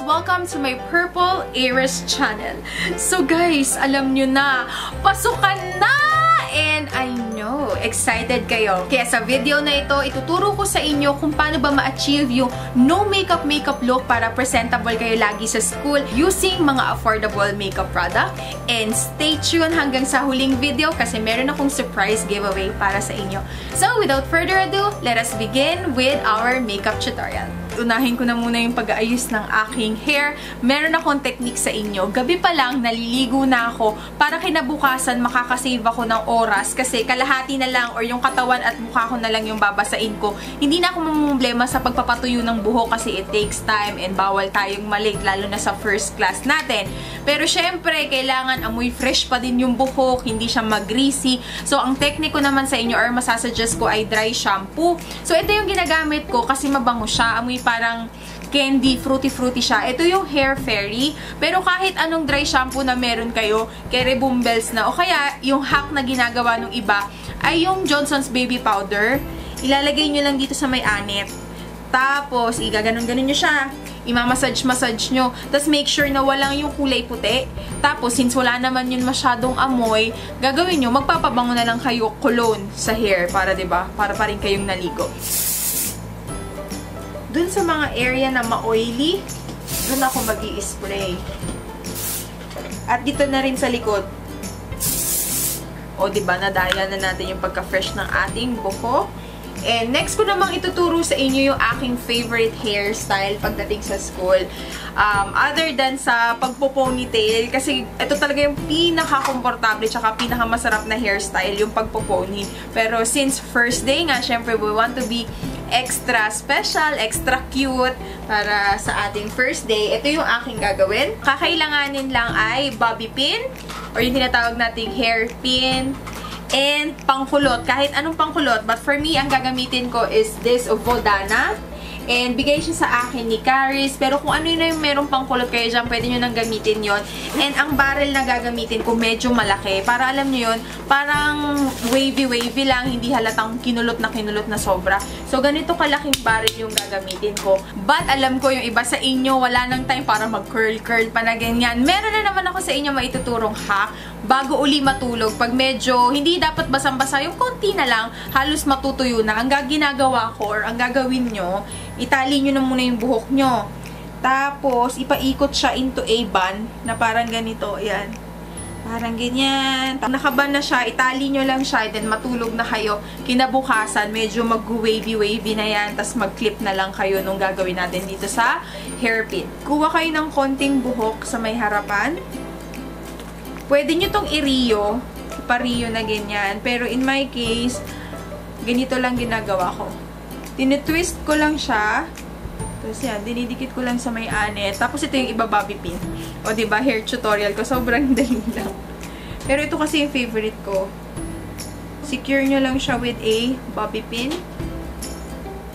Welcome to my Purple Aries channel. So guys, alam nyo na, pasukan na! And I know, excited kayo. Kaya sa video na ito, ituturo ko sa inyo kung paano ba ma-achieve yung no makeup look para presentable kayo lagi sa school using mga affordable makeup product. And stay tuned hanggang sa huling video kasi meron akong surprise giveaway para sa inyo. So without further ado, let us begin with our makeup tutorial. Unahin ko na muna yung pag-aayos ng aking hair. Meron akong technique sa inyo. Gabi pa lang, naliligo na ako para kinabukasan makakasave ako ng oras kasi kalahati na lang or yung katawan at mukha ko na lang yung babasain ko. Hindi na ako mamumblema sa pagpapatuyo ng buhok kasi it takes time and bawal tayong malate lalo na sa first class natin. Pero syempre, kailangan amoy fresh pa din yung buhok, hindi siya mag-greasy. So, ang technique ko naman sa inyo or masasuggest ko ay dry shampoo. So, ito yung ginagamit ko kasi mabango siya. Amoy parang candy, fruity-fruity siya. Ito yung Hair Fairy. Pero kahit anong dry shampoo na meron kayo, kay Bumbles na, o kaya yung hack na ginagawa ng iba, ay yung Johnson's Baby Powder. Ilalagay nyo lang dito sa may anit. Tapos, igaganon-ganon nyo siya. Imamassage-massage nyo. Tapos, make sure na walang yung kulay puti. Tapos, since wala naman yun masyadong amoy, gagawin nyo, magpapabango na lang kayo cologne sa hair. Para, diba? Para pa rin kayong naligo. Dun sa mga area na ma-oily, dun ako mag-i-spray. At dito na rin sa likod. O, diba, nadaya na natin yung pagka-fresh ng ating buhok. And next ko namang ituturo sa inyo yung aking favorite hairstyle pagdating sa school. Other than sa pagpo-ponytail, kasi ito talaga yung pinaka-komportable tsaka pinaka-masarap na hairstyle, yung pagpo-pony. Pero since first day nga, syempre we want to be extra special, extra cute para sa ating first day. Ito yung aking gagawin. Kakailanganin lang ay bobby pin or yung tinatawag nating hairpin. And pangkulot, kahit anong pangkulot. But for me, ang gagamitin ko is this of Vodana. And bigay siya sa akin ni Caris. Pero kung ano na yung merong pangkulot kayo dyan, pwede nyo nang gamitin yon. And ang barrel na gagamitin ko medyo malaki. Para alam nyo yun, parang wavy-wavy lang. Hindi halatang kinulot na sobra. So, ganito kalaking barrel yung gagamitin ko. But alam ko yung iba sa inyo, wala nang time para mag-curl-curl pa na ganyan. Meron na naman ako sa inyo maituturong hack bago uli matulog. Pag medyo hindi dapat basang-basa, yung konti na lang, halos matutuyo na. Ang ginagawa ko or ang gagawin nyo, itali nyo na muna yung buhok nyo. Tapos, ipaikot siya into a bun na parang ganito. Ayan. Parang ganyan. Nakaban na siya, itali nyo lang siya, then matulog na kayo. Kinabukasan, medyo mag-wavy-wavy na yan, tapos mag-clip na lang kayo nung gagawin natin dito sa hairpin. Kuha kayo ng konting buhok sa may harapan. Pwede nyo tong i-rio, ipa-rio na ganyan. Pero in my case, ganito lang ginagawa ko. Tinitwist ko lang siya. Tapos yan, dinidikit ko lang sa may anit. Tapos ito yung iba bobby pin. O diba, hair tutorial ko. Sobrang dali lang. Pero ito kasi yung favorite ko. Secure nyo lang siya with a bobby pin.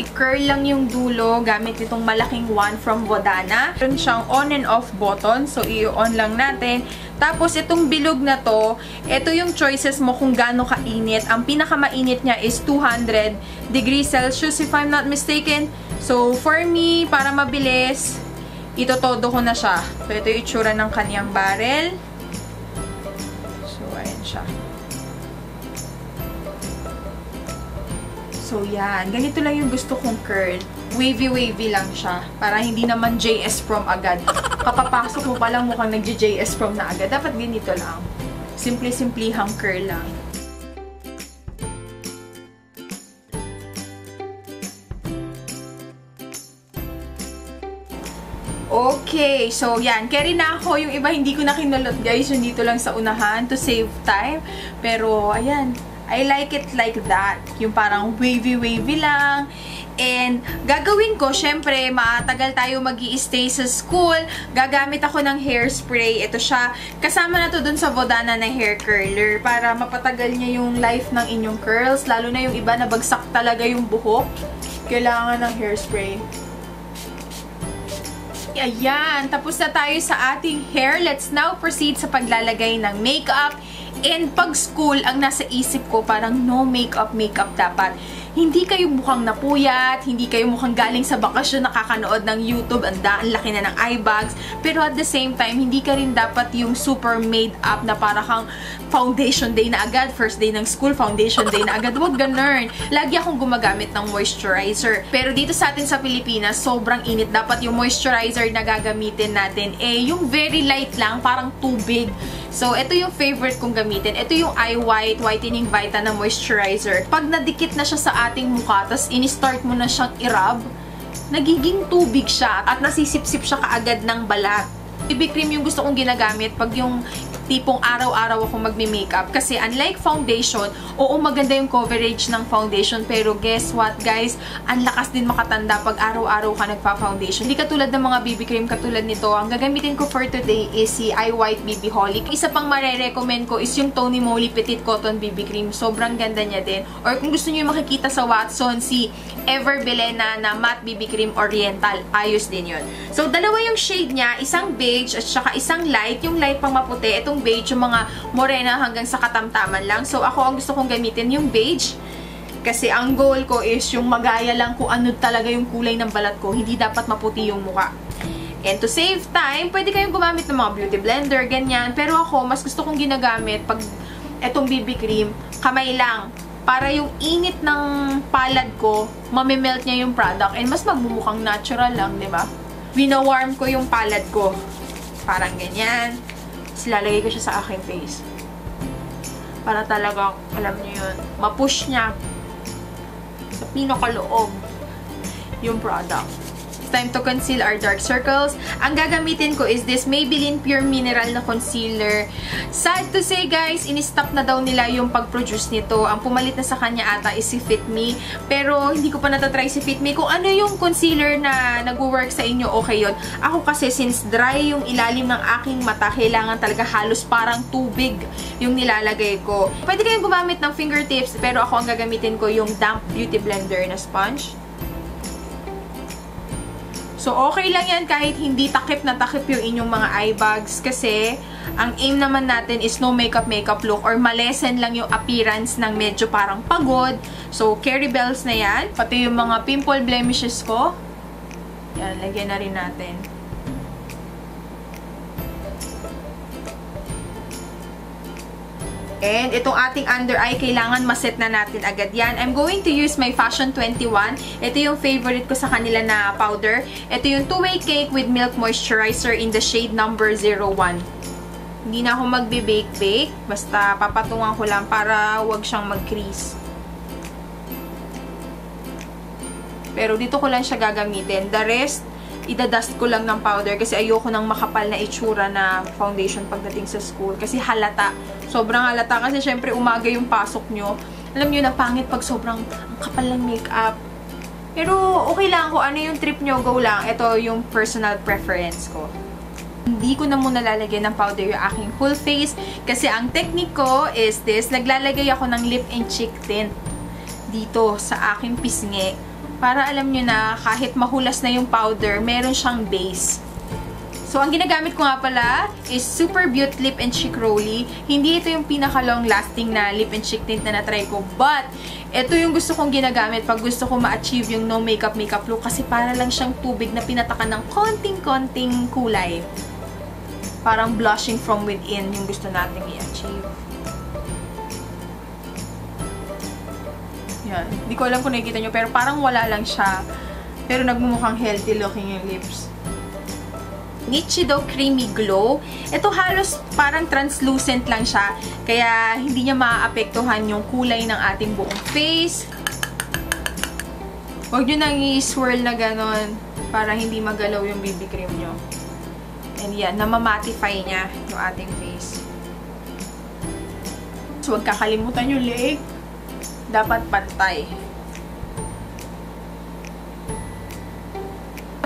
I-curl lang yung dulo gamit itong malaking one from Vodana. Meron siyang on and off button. So, i-on lang natin. Tapos, itong bilog na to, ito yung choices mo kung gaano kainit. Ang pinakamainit niya is 200 degrees Celsius if I'm not mistaken. So, for me, para mabilis, itotodo ko na siya. So, ito yung itsura ng kanyang barrel. So, ayan siya. So, yan. Ganito lang yung gusto kong curl. Wavy-wavy lang siya. Para hindi naman JS prom agad. Kapapasok mo palang mukhang nag-JS prom na agad. Dapat ganito lang. Simple-simplihang curl lang. Okay. So, yan. Carry na ako. Yung iba hindi ko na kinulot, guys. Yung dito lang sa unahan to save time. Pero, ayan. I like it like that. Yung parang wavy-wavy lang. And gagawin ko, syempre, matagal tayo mag-i-stay sa school. Gagamit ako ng hairspray. Ito siya. Kasama na to dun sa Vodana na hair curler. Para mapatagal niya yung life ng inyong curls. Lalo na yung iba na bagsak talaga yung buhok. Kailangan ng hairspray. Ayan. Tapos na tayo sa ating hair. Let's now proceed sa paglalagay ng makeup. And pag school, ang nasa isip ko, parang no makeup dapat. hindi kayo mukhang napuyat, hindi kayo mukhang galing sa bakasyon nakakanood ng YouTube, ang laki na ng eye bags, pero at the same time, hindi ka rin dapat yung super made up na para kang foundation day na agad, first day ng school, foundation day na agad. Huwag ganun. Lagi akong gumagamit ng moisturizer. Pero dito sa atin sa Pilipinas, sobrang init. Dapat yung moisturizer na gagamitin natin, yung very light lang, parang tubig. So, ito yung favorite kong gamitin. Ito yung Eye White Whitening Vita na moisturizer. Pag nadikit na siya sa ating mukha, tapos in-start mo na siyang i-rub, nagiging tubig siya at nasisip-sip siya kaagad ng balat. BB cream yung gusto kong ginagamit pag yung tipong araw-araw ako magme-makeup. Kasi unlike foundation, oo, maganda yung coverage ng foundation. Pero guess what, guys? Ang lakas din makatanda pag araw-araw ka nagpa-foundation. Hindi katulad ng mga BB cream katulad nito. Ang gagamitin ko for today is si Eye White BB Holic. Isa pang mare-recommend ko is yung Tony Moly Petite Cotton BB Cream. Sobrang ganda niya din. Or kung gusto niyo yung makikita sa Watson, si Ever Belena na Matte BB Cream Oriental. Ayos din yun. So, dalawa yung shade niya. Isang beige at saka isang light. Yung light pang maputi. Itong beige, yung mga morena hanggang sa katamtaman lang. So, ako ang gusto kong gamitin yung beige. Kasi ang goal ko is yung magaya lang kung ano talaga yung kulay ng balat ko. Hindi dapat maputi yung mukha. And to save time, pwede kayong gumamit ng mga beauty blender, ganyan. Pero ako, mas gusto kong ginagamit pag etong BB cream, kamay lang. Para yung init ng palad ko, mamimelt niya yung product. And mas magmumukhang natural lang, di ba? Wina-warm ko yung palad ko. Parang ganyan. Tapos lalagay ko siya sa aking face. Para talagang, alam niyo yun, mapush niya sa pinakaloob yung product. Time to conceal our dark circles. Ang gagamitin ko is this Maybelline Pure Mineral na concealer. Sad to say, guys, in-stop na daw nila yung pag-produce nito. Ang pumalit na sa kanya ata is si Fit Me. Pero hindi ko pa natatry si Fit Me. Kung ano yung concealer na nag-work sa inyo, okay yun. Ako kasi, since dry yung ilalim ng aking mata, kailangan talaga halos parang tubig yung nilalagay ko. Pwede kayong gumamit ng fingertips, pero ako ang gagamitin ko yung damp beauty blender na sponge. So, okay lang yan kahit hindi takip na takip yung inyong mga eye bags kasi ang aim naman natin is no makeup look or malesen lang yung appearance ng medyo parang pagod. So, Carry Bells na yan. Pati yung mga pimple blemishes ko. Yan, lagyan na rin natin. And itong ating under eye, kailangan maset na natin agad yan. I'm going to use my Fashion 21. Ito yung favorite ko sa kanila na powder. Ito yung Two-Way Cake with Milk Moisturizer in the shade number 01. Hindi na ako magbe-bake-bake. Basta papatungan ko lang para wag siyang mag-crease. Pero dito ko lang siya gagamitin. The rest, idadust ko lang ng powder kasi ayoko ng makapal na itsura na foundation pagdating sa school. Kasi halata. Sobrang halata kasi syempre umaga yung pasok nyo. Alam nyo na pangit pag sobrang ang kapal ng makeup. Pero okay lang kung ano yung trip nyo, go lang. Ito yung personal preference ko. Hindi ko na muna lalagyan ng powder yung aking full face kasi ang technique ko is this. Naglalagay ako ng lip and cheek tint dito sa aking pisngi. Para alam nyo na kahit mahulas na yung powder, meron siyang base. So, ang ginagamit ko nga pala is Super Beauty Lip and Cheek Rolly. Hindi ito yung pinaka-long lasting na lip and cheek tint na na-try ko. But, ito yung gusto kong ginagamit pag gusto ko ma-achieve yung no makeup look. Kasi para lang siyang tubig na pinatakan ng konting-konting kulay. Parang blushing from within yung gusto nating i-achieve. Yan. Hindi ko alam kung nakikita nyo, pero parang wala lang siya. Pero nagmumukhang healthy looking yung lips. Nichido Creamy Glow. Ito halos parang translucent lang siya. Kaya hindi niya maaapektuhan yung kulay ng ating buong face. Huwag nyo nang i-swirl na ganon para hindi magalaw yung BB cream nyo. And yan, namamatify niya yung ating face. So, huwag kakalimutan yung leg. Dapat pantay.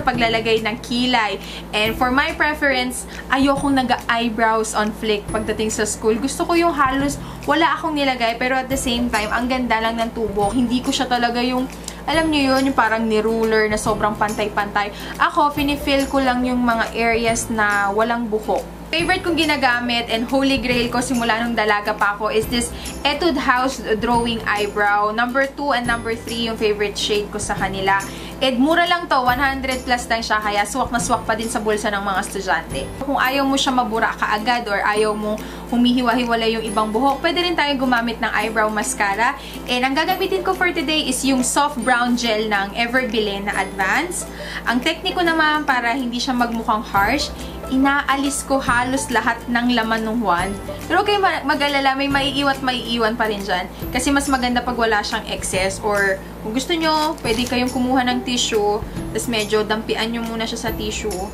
Paglalagay ng kilay. And for my preference, ayokong nag-eyebrows on flick pagdating sa school. Gusto ko yung halos wala akong nilagay, pero at the same time, ang ganda lang ng tubo. Hindi ko siya talaga yung, alam niyo yun, yung parang ni-ruler na sobrang pantay-pantay. Ako, finifill ko lang yung mga areas na walang buhok. Favorite kong ginagamit and holy grail ko simula nung dalaga pa ako is this Etude House Drawing Eyebrow. Number 2 and number 3 yung favorite shade ko sa kanila. And mura lang to, 100 plus lang siya, kaya swak na swak pa din sa bulsa ng mga estudyante. Kung ayaw mo siya mabura kaagad or ayaw mo humihiwa-hiwala yung ibang buhok, pwede rin tayong gumamit ng eyebrow mascara. And ang gagamitin ko for today is yung soft brown gel ng Everbilin na Advance. Ang technique ko naman para hindi siya magmukhang harsh, inaalis ko halos lahat ng laman ng wand. Pero okay, mag-alala, may maiiwan pa rin dyan. Kasi mas maganda pag wala siyang excess. Or kung gusto nyo, pwede kayong kumuha ng tissue, tapos medyo dampian nyo muna siya sa tissue.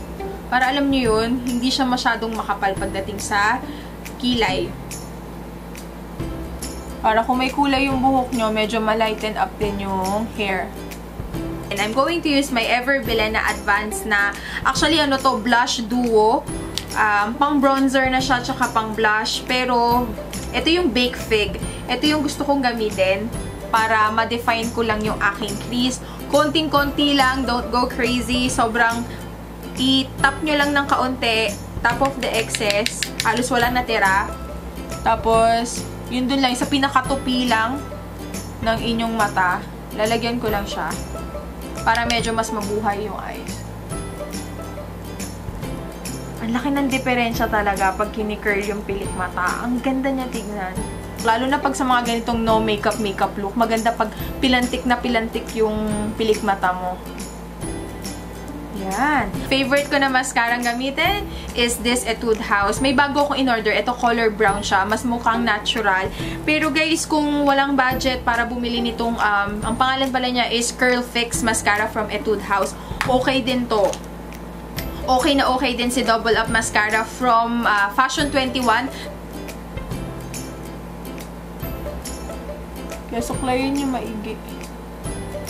Para alam nyo yun, hindi siya masyadong makapal pagdating sa kilay. Para kung may kulay yung buhok nyo, medyo ma-lighten up din yung hair. And I'm going to use my Everbilin na Advance na, actually ano to, blush duo. Pang bronzer na siya, tsaka pang blush. Pero, ito yung Bake Fig. Ito yung gusto kong gamitin para ma-define ko lang yung aking crease. Konting-konti lang, don't go crazy. Sobrang i-tap nyo lang ng kaunti. Top of the excess. Halos wala natira. Tapos, yun dun lang, sa pinakatupi lang ng inyong mata. Lalagyan ko lang siya. Para medyo mas mabuhay yung eyes. Ang laki ng diferensya talaga pag kini-curl yung pilik mata. Ang ganda niya tignan. Lalo na pag sa mga ganitong no makeup look, maganda pag pilantik na pilantik yung pilik mata mo. Yan. Favorite ko na mascarang gamitin is this Etude House. May bago akong in-order. Ito color brown siya. Mas mukhang natural. Pero guys, kung walang budget para bumili nitong, ang pangalan pala niya is Curl Fix Mascara from Etude House. Okay din to. Okay na okay din si Double Up Mascara from Fashion 21. Kaya suklayin niyo maigi.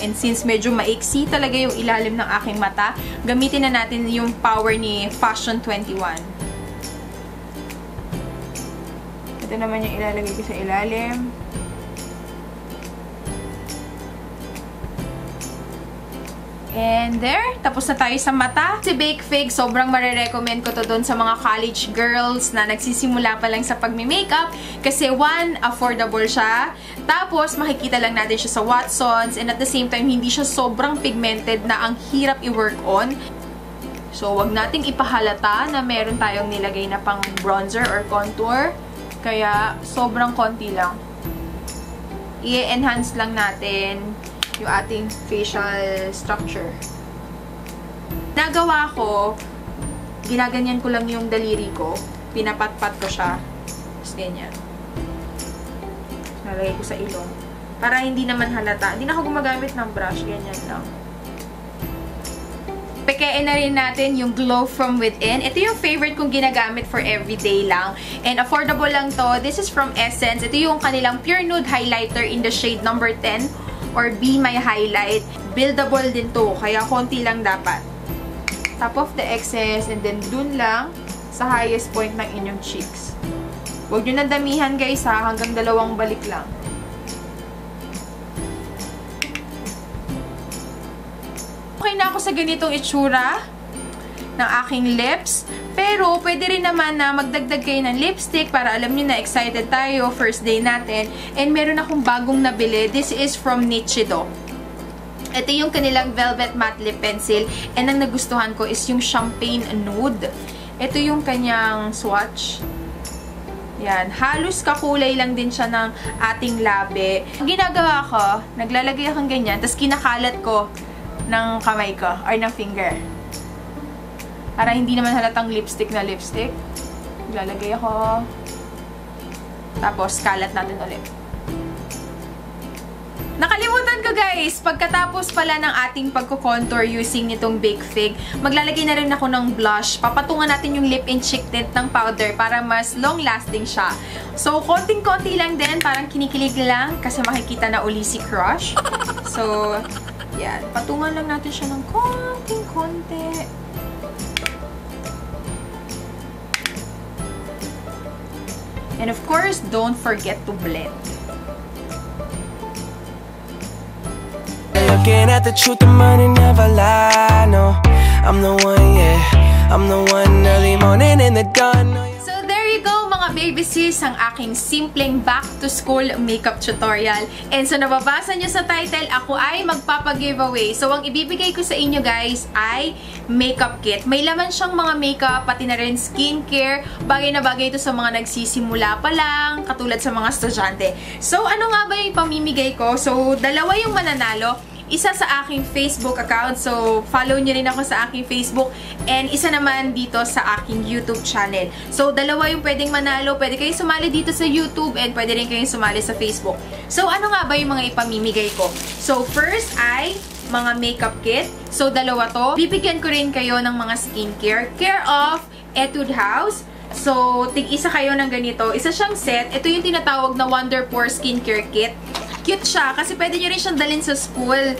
And since medyo maiksi talaga yung ilalim ng aking mata, gamitin na natin yung power ni Fashion 21. Ito naman yung ilalagay ko sa ilalim. And there, tapos na tayo sa mata. Si Bake Fig, sobrang marirecommend ko to doon sa mga college girls na nagsisimula pa lang sa pagmi-makeup. Kasi one, affordable siya. Tapos, makikita lang natin siya sa Watsons. And at the same time, hindi siya sobrang pigmented na ang hirap i-work on. So, wag nating ipahalata na meron tayong nilagay na pang bronzer or contour. Kaya, sobrang konti lang. I-enhance lang natin yung ating facial structure. Nagawa ko, ginaganyan ko lang yung daliri ko. Pinapatpat ko siya. Tapos ganyan. Nalagay ko sa ilong. Para hindi naman halata. Hindi na ako gumagamit ng brush. Ganyan lang. Pekein na rin natin yung Glow From Within. Ito yung favorite kong ginagamit for everyday lang. And affordable lang to. This is from Essence. Ito yung kanilang Pure Nude Highlighter in the shade number 10. Or Be My Highlight. Buildable din to. Kaya konti lang dapat. Top of the excess. And then dun lang sa highest point ng inyong cheeks. Huwag nyo na damihan guys ha. Hanggang 2 balik lang. Okay na ako sa ganitong itsura ng aking lips. Pero, pwede rin naman na magdagdag kayo ng lipstick para alam nyo na excited tayo, first day natin. And meron akong bagong nabili. This is from Nichido. Ito yung kanilang Velvet Matte Lip Pencil. And ang nagustuhan ko is yung Champagne Nude. Ito yung kanyang swatch. Yan. Halos kakulay lang din siya ng ating labi. Ang ginagawa ko, naglalagay akong ganyan, tapos kinakalat ko ng kamay ko, or ng finger. Para hindi naman halatang lipstick na lipstick. Lalagay ako. Tapos, kalat natin ulit. Nakalimutan ko guys! Pagkatapos pala ng ating pagko-contour using nitong Bake Fig, maglalagay na rin ako ng blush. Papatungan natin yung lip and cheek tint ng powder para mas long-lasting siya. So, konting-konti lang din. Parang kinikilig lang kasi makikita na uli si Crush. So, yan. Patungan lang natin siya ng konting-konti. And of course, don't forget to blend. Looking at the truth, the money never lie, no. I'm the one, yeah. I'm the one early morning in the dawn. So there you go mga baby sis, ang aking simpleng back to school makeup tutorial. And so nababasa nyo sa title, ako ay magpapag-giveaway. So ang ibibigay ko sa inyo guys ay makeup kit. May laman siyang mga makeup, pati na rin skincare. Bagay na bagay ito sa mga nagsisimula pa lang, katulad sa mga estudyante. So ano nga ba yung pamimigay ko? So dalawa yung mananalo. Isa sa aking Facebook account, so follow nyo rin ako sa aking Facebook, and isa naman dito sa aking YouTube channel. So dalawa yung pwedeng manalo, pwede kayong sumali dito sa YouTube and pwede rin kayong sumali sa Facebook. So ano nga ba yung mga ipamimigay ko? So first ay mga makeup kit. So dalawa to. Bibigyan ko rin kayo ng mga skincare. Care of Etude House. So tig-isa kayo ng ganito. Isa siyang set. Ito yung tinatawag na Wonder Pore Skincare Kit. Cute siya kasi pwede nyo rin siyang dalhin sa school.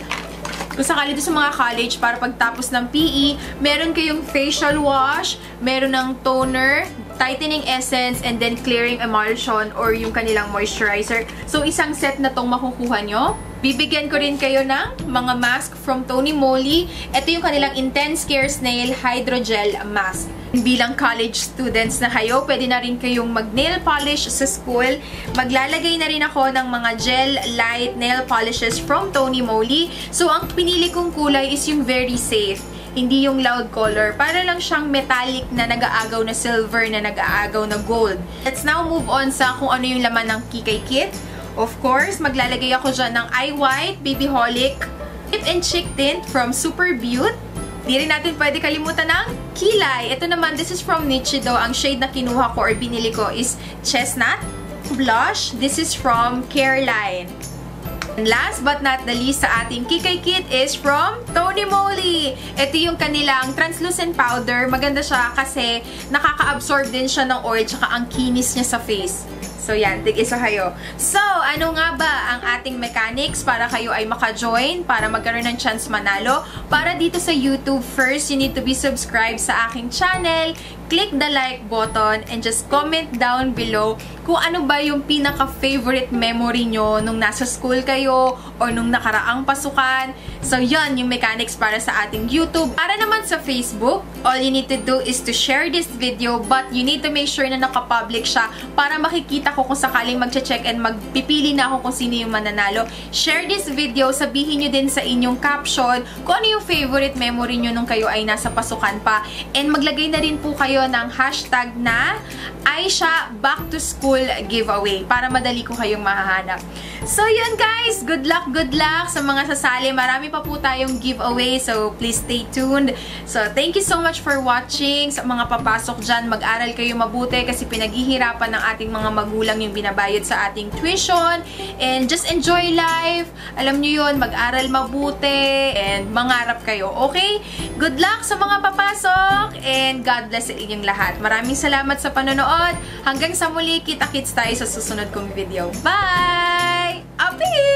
Kung sakali dito sa mga college para pagtapos ng PE, meron kayong facial wash, meron ng toner, tightening essence, and then clearing emulsion or yung kanilang moisturizer. So, isang set na tong makukuha nyo. Bibigyan ko rin kayo ng mga mask from Tony Moly. Ito yung kanilang Intense Care Snail Hydrogel Mask. Bilang college students na kayo, pwede na rin kayong mag-nail polish sa school. Maglalagay na rin ako ng mga gel light nail polishes from Tony Moly. So, ang pinili kong kulay is yung very safe. Hindi yung loud color. Para lang siyang metallic na nag-aagaw na silver na nag-aagaw na gold. Let's now move on sa kung ano yung laman ng Kikay Kit. Of course, maglalagay ako dyan ng Eye White, Baby Holic, Lip and Cheek Tint from Super Beauty. Di rin natin pwede kalimutan ng kilay. Ito naman, this is from Nichido. Ang shade na kinuha ko or binili ko is Chestnut. Blush, this is from Careline. And last but not the least sa ating Kikay Kit is from Tony Moly. Ito yung kanilang translucent powder. Maganda siya kasi nakaka-absorb din siya ng oil tsaka ang kinis niya sa face. So yan, tig-isa kayo. So, ano nga ba ang ating mechanics para kayo ay maka-join, para magkaroon ng chance manalo? Para dito sa YouTube, first, you need to be subscribed sa aking channel. Click the like button and just comment down below kung ano ba yung pinaka-favorite memory nyo nung nasa school kayo or nung nakaraang pasukan. So, yun yung mechanics para sa ating YouTube. Para naman sa Facebook, all you need to do is to share this video but you need to make sure na nakapublic siya para makikita ko kung sakaling magche-check and magpipili na ako kung sino yung mananalo. Share this video, sabihin nyo din sa inyong caption kung ano yung favorite memory nyo nung kayo ay nasa pasukan pa. And maglagay na rin po kayo ng hashtag na Aisha Back to School Giveaway para madali ko kayong mahahanap. So yun guys, good luck sa mga sasali. Marami pa po tayong giveaway, so please stay tuned. So thank you so much for watching. Sa mga papasok dyan, mag-aral kayo mabuti kasi pinaghihirapan ng ating mga magulang yung binabayad sa ating tuition. And just enjoy life. Alam nyo yun, mag-aral mabuti and mangarap kayo, okay? Good luck sa mga papasok and God bless sa inyong lahat. Maraming salamat sa panonood. Hanggang sa muli, kita-kits tayo sa susunod kong video. Bye! Api!